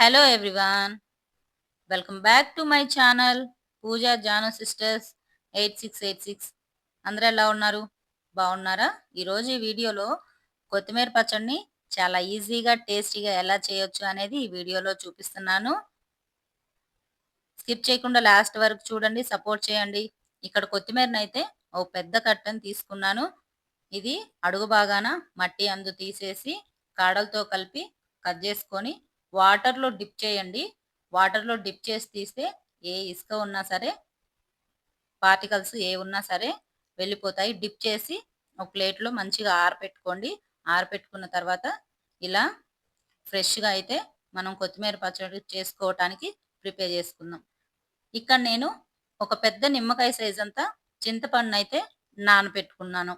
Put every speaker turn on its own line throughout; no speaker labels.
Hello everyone, welcome back to my channel Pooja Janu sisters 8686. అందరూ ఎలా ఉన్నారు? బాగున్నారా? ఈరోజు ఈ వీడియోలో కొత్తిమీర పచ్చడిని చాలా ఈజీగా టేస్టీగా ఎలా చేయొచ్చు అనేది ఈ వీడియోలో చూపిస్తున్నాను. స్కిప్ చేయకుండా లాస్ట్ వరకు చూడండి, సపోర్ట్ చేయండి. ఇక్కడ కొత్తిమీరనైతే ఓ పెద్ద కట్టను తీసుకున్నాను. ఇది అడుగు భాగాన మట్టి అందు తీసేసి కాడలతో కలిపి కట్ చేసుకొని వాటర్లో డిప్ చేయండి. వాటర్లో డిప్ చేసి తీస్తే ఏ ఇసుక ఉన్నా సరే, పార్టికల్స్ ఏ ఉన్నా సరే వెళ్ళిపోతాయి. డిప్ చేసి ఒక ప్లేట్లో మంచిగా ఆరపెట్టుకోండి. ఆరపెట్టుకున్న తర్వాత ఇలా ఫ్రెష్గా అయితే మనం కొత్తిమీర పచ్చడి చేసుకోవటానికి ప్రిపేర్ చేసుకుందాం. ఇక్కడ నేను ఒక పెద్ద నిమ్మకాయ సైజ్ అంతా చింతపండు అయితే నానబెట్టుకున్నాను.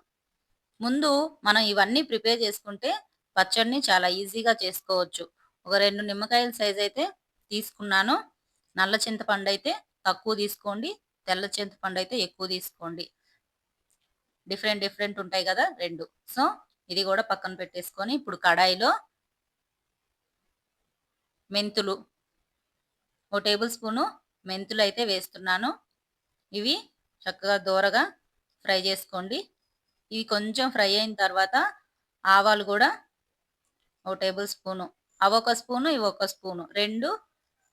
ముందు మనం ఇవన్నీ ప్రిపేర్ చేసుకుంటే పచ్చడిని చాలా ఈజీగా చేసుకోవచ్చు. ఒక 2 నిమ్మకాయల సైజ్ అయితే తీసుకున్నాను. నల్ల చింతపండు అయితే తక్కువ తీసుకోండి, తెల్ల చింతపండు అయితే ఎక్కువ తీసుకోండి. డిఫరెంట్ ఉంటాయి కదా 2. సో ఇది కూడా పక్కన పెట్టేసుకొని ఇప్పుడు కడాయిలో మెంతులు, 1 టేబుల్ స్పూను మెంతులు అయితే వేస్తున్నాను. ఇవి చక్కగా దోరగా ఫ్రై చేసుకోండి. ఇవి కొంచెం ఫ్రై అయిన తర్వాత ఆవాలు కూడా 1 టేబుల్ స్పూను, అవి 1 స్పూను, ఇవి 1 స్పూను, 2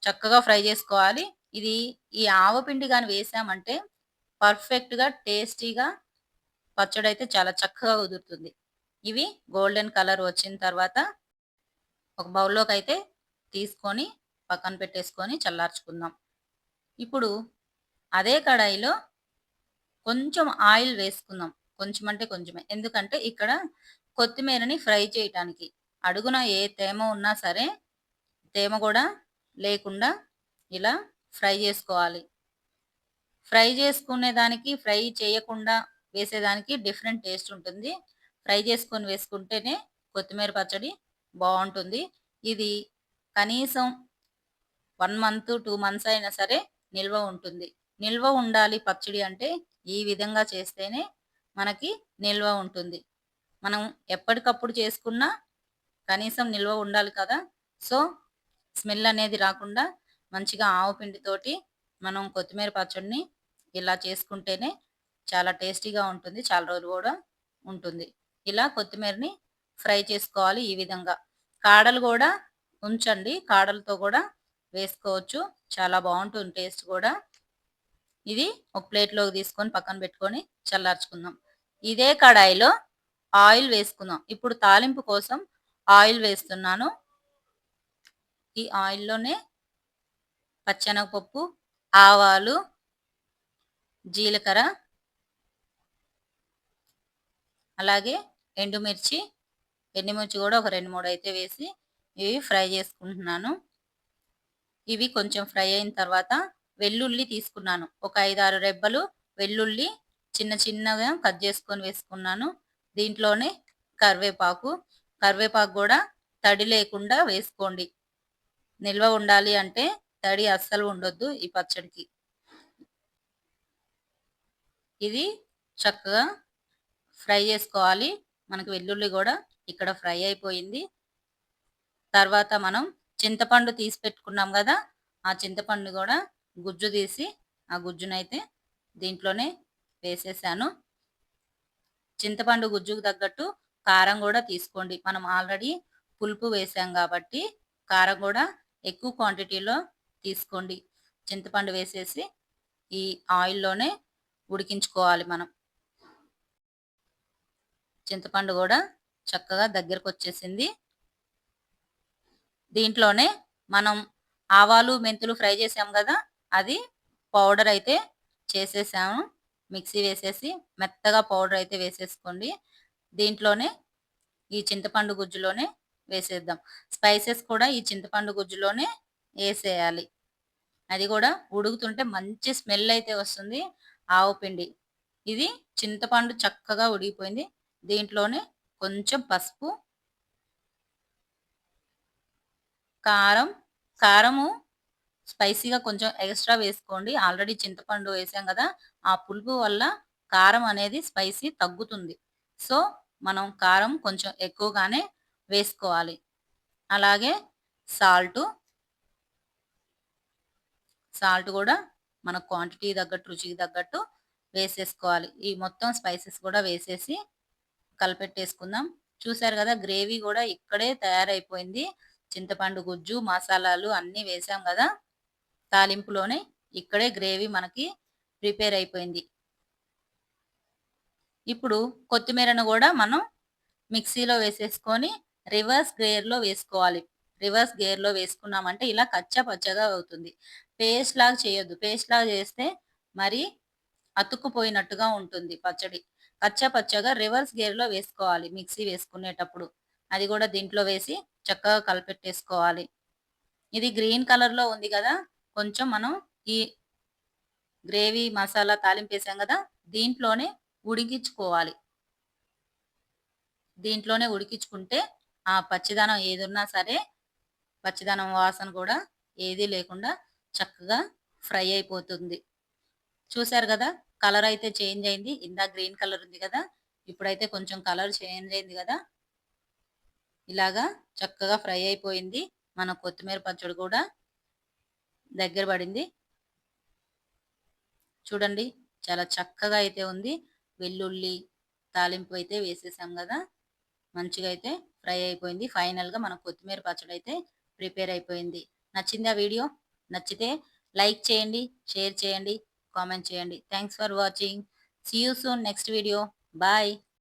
చక్కగా ఫ్రై చేసుకోవాలి. ఈ ఆవపిండి కానీ వేసామంటే పర్ఫెక్ట్గా టేస్టీగా పచ్చడి అయితే చాలా చక్కగా కుదురుతుంది. ఇవి గోల్డెన్ కలర్ వచ్చిన తర్వాత ఒక బౌల్లోకి అయితే తీసుకొని పక్కన పెట్టేసుకొని చల్లార్చుకుందాం. ఇప్పుడు అదే కడాయిలో కొంచెం ఆయిల్ వేసుకుందాం. కొంచెం అంటే కొంచెమే, ఎందుకంటే ఇక్కడ కొత్తిమీరని ఫ్రై చేయటానికి అడుగున ఏ తేమ ఉన్నా సరే తేమ కూడా లేకుండా ఇలా ఫ్రై చేసుకోవాలి. ఫ్రై చేసుకునే దానికి ఫ్రై చేయకుండా వేసేదానికి డిఫరెంట్ టేస్ట్ ఉంటుంది. ఫ్రై చేసుకొని వేసుకుంటేనే కొత్తిమీర పచ్చడి బాగుంటుంది. ఇది కనీసం 1 మంత్ 2 మంత్స్ అయినా సరే నిల్వ ఉంటుంది. నిల్వ ఉండాలి పచ్చడి అంటే ఈ విధంగా చేస్తేనే మనకి నిల్వ ఉంటుంది. మనం ఎప్పటికప్పుడు చేసుకున్నా కనీసం నిల్వ ఉండాలి కదా. సో స్మెల్ అనేది రాకుండా మంచిగా ఆవు పిండితోటి మనం కొత్తిమీర పచ్చడిని ఇలా చేసుకుంటేనే చాలా టేస్టీగా ఉంటుంది, చాలా రోజులు కూడా ఉంటుంది. ఇలా కొత్తిమీరని ఫ్రై చేసుకోవాలి ఈ విధంగా. కాడలు కూడా ఉంచండి, కాడలతో కూడా వేసుకోవచ్చు, చాలా బాగుంటుంది టేస్ట్ కూడా. ఇది ఒక ప్లేట్లోకి తీసుకొని పక్కన పెట్టుకొని చల్లార్చుకుందాం. ఇదే కడాయిలో ఆయిల్ వేసుకుందాం. ఇప్పుడు తాలింపు కోసం ఆయిల్ వేస్తున్నాను. ఈ ఆయిల్లోనే పచ్చెనగపప్పు, ఆవాలు, జీలకర్ర, అలాగే ఎండుమిర్చి కూడా ఒక 2-3 అయితే వేసి ఇవి ఫ్రై చేసుకుంటున్నాను. ఇవి కొంచెం ఫ్రై అయిన తర్వాత వెల్లుల్లి తీసుకున్నాను. ఒక 5-6 రెబ్బలు వెల్లుల్లి చిన్న చిన్నగా కట్ చేసుకొని వేసుకున్నాను. దీంట్లోనే కరివేపాకు కూడా తడి లేకుండా వేసుకోండి. నిల్వ ఉండాలి అంటే తడి అస్సలు ఉండొద్దు ఈ పచ్చడికి. ఇది చక్కగా ఫ్రై చేసుకోవాలి. మనకి వెల్లుల్లి కూడా ఇక్కడ ఫ్రై అయిపోయింది. తర్వాత మనం చింతపండు తీసి పెట్టుకున్నాం కదా, ఆ చింతపండు కూడా గుజ్జు తీసి ఆ గుజ్జునైతే దీంట్లోనే వేసేసాను. చింతపండు గుజ్జుకు తగ్గట్టు కారం కూడా తీసుకోండి. మనం ఆల్రెడీ పులుపు వేసాం కాబట్టి కారం కూడా ఎక్కువ క్వాంటిటీలో తీసుకోండి. చింతపండు వేసేసి ఈ ఆయిల్లోనే ఉడికించుకోవాలి మనం. చింతపండు కూడా చక్కగా దగ్గరకు వచ్చేసింది. దీంట్లోనే మనం ఆవాలు మెంతులు ఫ్రై చేసాం కదా, అది పౌడర్ అయితే చేసేసాము. మిక్సీ వేసేసి మెత్తగా పౌడర్ అయితే వేసేసుకోండి. దీంట్లోనే ఈ చింతపండు గుజ్జులోనే వేసేద్దాం. స్పైసెస్ కూడా ఈ చింతపండు గుజ్జులోనే వేసేయాలి. అది కూడా ఉడుకుతుంటే మంచి స్మెల్ అయితే వస్తుంది ఆవు పిండి. ఇది చింతపండు చక్కగా ఉడికిపోయింది. దీంట్లోనే కొంచెం పసుపు, కారము స్పైసీగా కొంచెం ఎక్స్ట్రా వేసుకోండి. ఆల్రెడీ చింతపండు వేసాం కదా, ఆ పులుపు వల్ల కారం అనేది స్పైసీ తగ్గుతుంది. సో మనం కారం కొంచెం ఎక్కువగానే వేసుకోవాలి. అలాగే సాల్టు సాల్ట్ కూడా మన క్వాంటిటీ తగ్గట్టు, రుచికి తగ్గట్టు వేసేసుకోవాలి. ఈ మొత్తం స్పైసెస్ కూడా వేసేసి కలిపెట్టేసుకుందాం. చూసారు కదా గ్రేవీ కూడా ఇక్కడే తయారైపోయింది. చింతపండు గుజ్జు, మసాలాలు అన్నీ వేసాం కదా తాలింపులోనే. ఇక్కడే గ్రేవీ మనకి ప్రిపేర్ అయిపోయింది. ఇప్పుడు కొత్తిమీరను కూడా మనం మిక్సీలో వేసేసుకొని రివర్స్ గేర్‌లో వేసుకోవాలి. రివర్స్ గేర్‌లో వేసుకున్నామంటే ఇలా కచ్చా పచ్చగా అవుతుంది. పేస్ట్ లాగా చేయొద్దు. పేస్ట్ లాగా చేస్తే మరి అతుక్కుపోయినట్టుగా ఉంటుంది పచ్చడి. కచ్చా పచ్చగా రివర్స్ గేర్‌లో వేసుకోవాలి మిక్సీ వేసుకునేటప్పుడు. అది కూడా దీంట్లో వేసి చక్కగా కలిపెట్టేసుకోవాలి. ఇది గ్రీన్ కలర్‌లో ఉంది గదా! కొంచెం మనం ఈ గ్రేవీ మసాలా తాలింపేసాం గదా! దీంట్లోనే ఉడికించుకోవాలి. దీంట్లోనే ఉడికించుకుంటే ఆ పచ్చిదనం ఏదున్నా సరే, పచ్చిదనం వాసన కూడా ఏదీ లేకుండా చక్కగా ఫ్రై అయిపోతుంది. చూసారు గదా! కలర్ అయితే చేంజ్ అయింది. ఇందాక గ్రీన్ కలర్ ఉంది గదా! ఇప్పుడైతే కొంచెం కలర్ చేంజ్ అయింది గదా! ఇలాగా చక్కగా ఫ్రై అయిపోయింది. మన కొత్తిమీర పచ్చడి కూడా దగ్గర పడింది. చూడండి చాలా చక్కగా అయితే ఉంది. వెల్లుల్లి తాలింపు అయితే వేసేసాం గదా! మంచిగా అయితే ఫ్రై అయిపోయింది. ఫైనల్‌గా మన కొత్తిమీర పచ్చడి అయితే ప్రిపేర్ అయిపోయింది. నచ్చిందా వీడియో? నచ్చితే లైక్ చేయండి, షేర్ చేయండి, కామెంట్ చేయండి. Thanks for watching. See you soon next video. Bye.